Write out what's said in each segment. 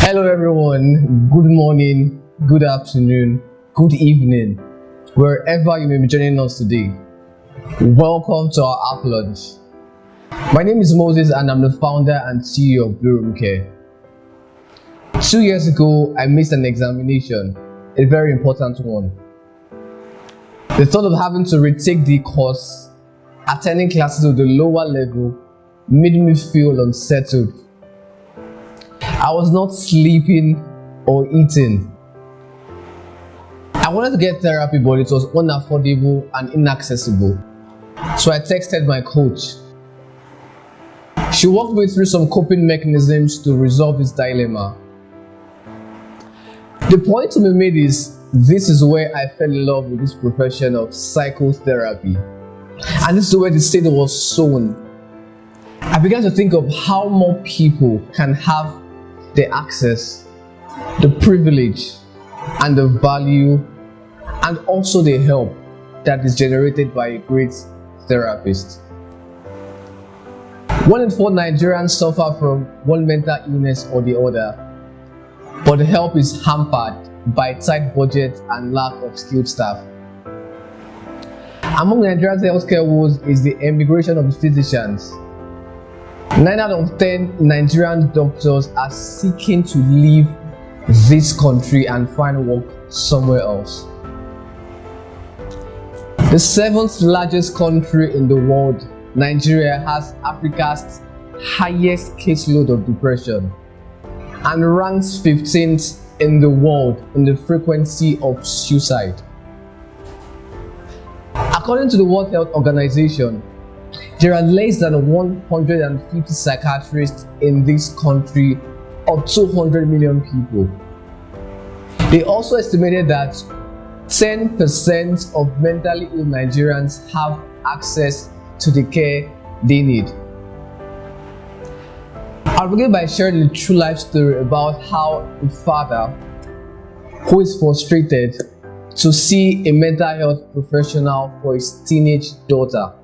Hello everyone, good morning, good afternoon, good evening, wherever you may be joining us today. Welcome to our app launch. My name is Moses and I'm the founder and CEO of Blueroomcare. 2 years ago, I missed an examination, a very important one. The thought of having to retake the course, attending classes at the lower level, made me feel unsettled. I was not sleeping or eating. I wanted to get therapy, but it was unaffordable and inaccessible. So I texted my coach. She walked me through some coping mechanisms to resolve this dilemma. The point to be made is, this is where I fell in love with this profession of psychotherapy. And this is where the seed was sown. I began to think of how more people can have the access, the privilege, and the value, and also the help that is generated by a great therapist. 1 in 4 Nigerians suffer from one mental illness or the other, but the help is hampered by tight budget and lack of skilled staff. Among Nigeria's healthcare woes is the emigration of physicians. 9 out of 10 Nigerian doctors are seeking to leave this country and find work somewhere else. The 7th largest country in the world, Nigeria, has Africa's highest caseload of depression and ranks 15th in the world in the frequency of suicide. According to the World Health Organization, there are less than 150 psychiatrists in this country of 200 million people. They also estimated that 10% of mentally ill Nigerians have access to the care they need. I'll begin by sharing a true life story about how a father who is frustrated to see a mental health professional for his teenage daughter.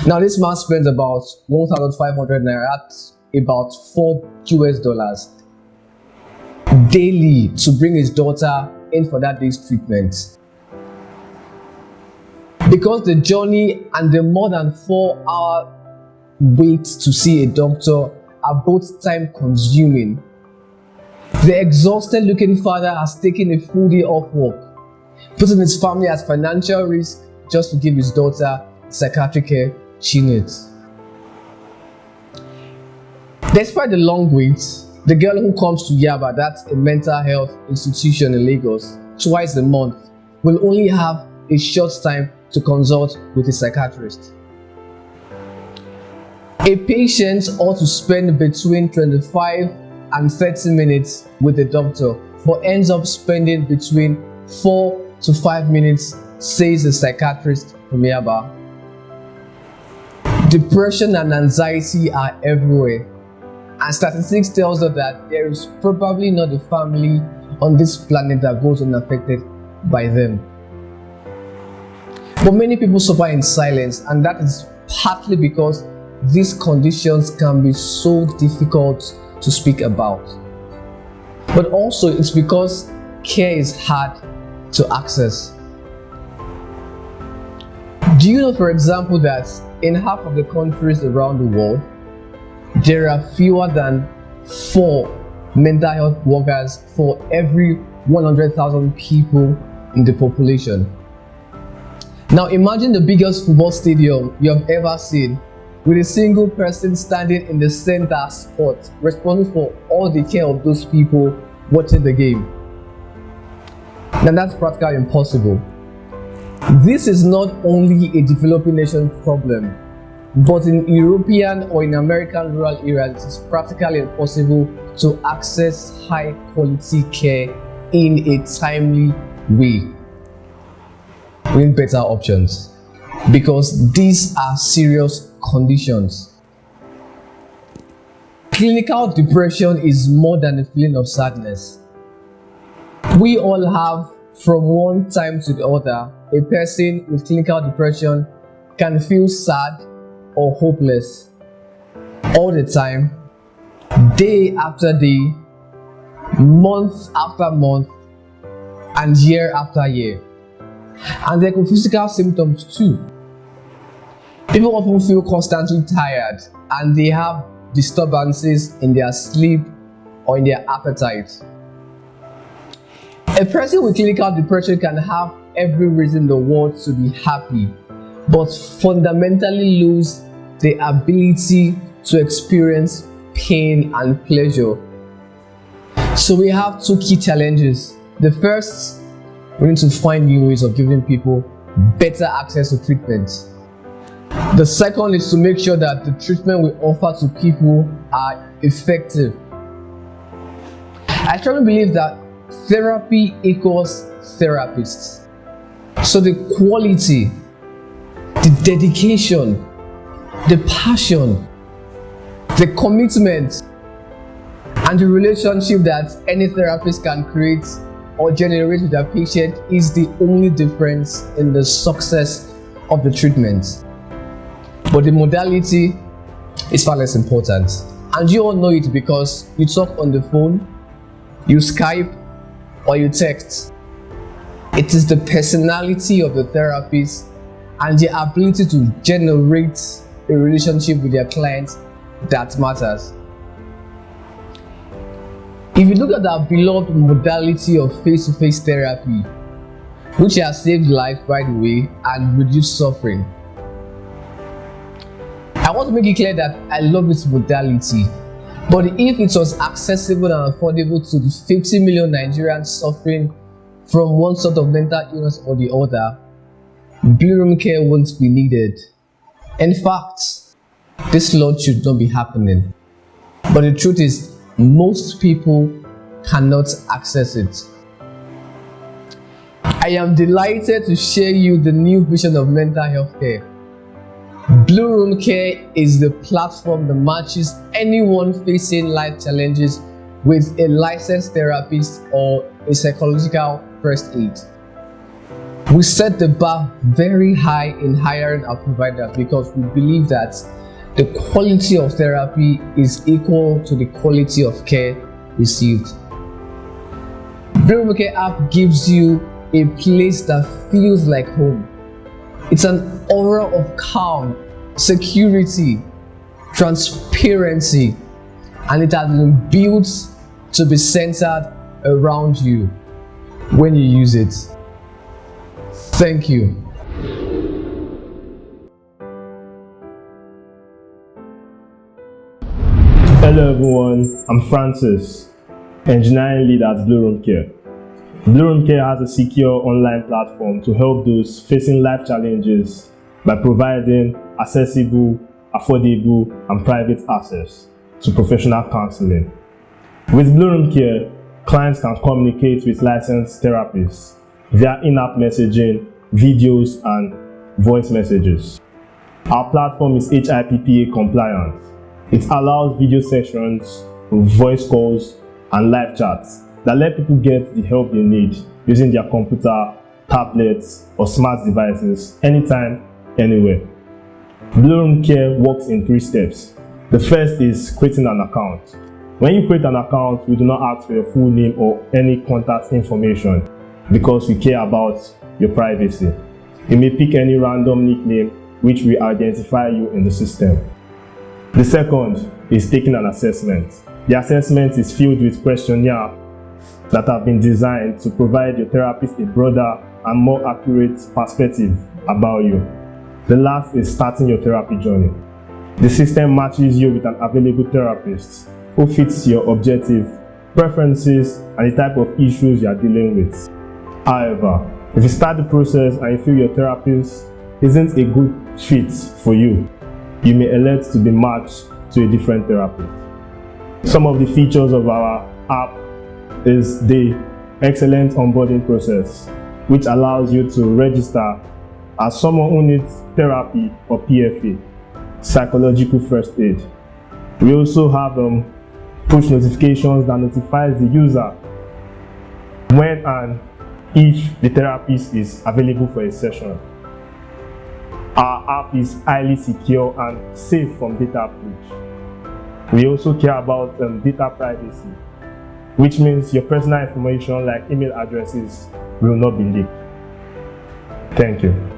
Now, this man spends about 1,500 naira, that's about $4 daily to bring his daughter in for that day's treatment. Because the journey and the more than 4-hour wait to see a doctor are both time consuming, the exhausted looking father has taken a full day off work, putting his family at financial risk just to give his daughter psychiatric care she needs. Despite the long wait, the girl who comes to Yaba, that's a mental health institution in Lagos, twice a month, will only have a short time to consult with a psychiatrist. A patient ought to spend between 25 and 30 minutes with the doctor, but ends up spending between 4 to 5 minutes, says the psychiatrist from Yaba. Depression and anxiety are everywhere, and statistics tells us that there is probably not a family on this planet that goes unaffected by them. But many people suffer in silence, and that is partly because these conditions can be so difficult to speak about. But also it's because care is hard to access. Do you know, for example, that in half of the countries around the world, there are fewer than 4 mental health workers for every 100,000 people in the population? Now imagine the biggest football stadium you have ever seen, with a single person standing in the center spot, responsible for all the care of those people watching the game. Now that's practically impossible. This is not only a developing nation problem, but in European or in American rural areas, it is practically impossible to access high quality care in a timely way. We need better options, because these are serious conditions. Clinical depression is more than a feeling of sadness. We all have, from one time to the other, a person with clinical depression can feel sad or hopeless all the time, day after day, month after month and year after year. And there could be physical symptoms too. People often feel constantly tired and they have disturbances in their sleep or in their appetite. A person with clinical depression can have every reason in the world to be happy, but fundamentally lose the ability to experience pain and pleasure. So we have two key challenges. The first, we need to find new ways of giving people better access to treatment. The second is to make sure that the treatment we offer to people are effective. I strongly believe that therapy equals therapists. So the quality, the dedication, the passion, the commitment, and the relationship that any therapist can create or generate with their patient is the only difference in the success of the treatment. But the modality is far less important. And you all know it because you talk on the phone, you Skype, or you text. It is the personality of the therapist and the ability to generate a relationship with their clients that matters. If you look at our beloved modality of face-to-face therapy, which has saved life, by the way, and reduced suffering, I want to make it clear that I love this modality. But if it was accessible and affordable to the 50 million Nigerians suffering from one sort of mental illness or the other, Blue Room Care won't be needed. In fact, this launch should not be happening. But the truth is, most people cannot access it. I am delighted to share you the new vision of mental health care. Blue Room Care is the platform that matches anyone facing life challenges with a licensed therapist or a psychological first aid. We set the bar very high in hiring our providers because we believe that the quality of therapy is equal to the quality of care received. Blueroomcare app gives you a place that feels like home. It's an aura of calm, security, transparency, and it has been built to be centered around you when you use it. Thank you. Hello everyone, I'm Francis, engineering lead at Blueroomcare. Blueroomcare has a secure online platform to help those facing life challenges by providing accessible, affordable, and private access to professional counseling. With Blueroomcare, clients can communicate with licensed therapists via in-app messaging, videos, and voice messages. Our platform is HIPAA compliant. It allows video sessions, voice calls, and live chats that let people get the help they need using their computer, tablets, or smart devices anytime, anywhere. Blueroomcare works in 3 steps. The first is creating an account. When you create an account, we do not ask for your full name or any contact information because we care about your privacy. You may pick any random nickname which will identify you in the system. The second is taking an assessment. The assessment is filled with questionnaires that have been designed to provide your therapist a broader and more accurate perspective about you. The last is starting your therapy journey. The system matches you with an available therapist who fits your objective, preferences, and the type of issues you are dealing with. However, if you start the process and you feel your therapist isn't a good fit for you, you may elect to be matched to a different therapist. Some of the features of our app is the excellent onboarding process, which allows you to register as someone who needs therapy or PFA, psychological first aid. We also have push notifications that notifies the user when and if the therapist is available for a session. Our app is highly secure and safe from data breach. We also care about data privacy. which means your personal information like email addresses will not be leaked. Thank you.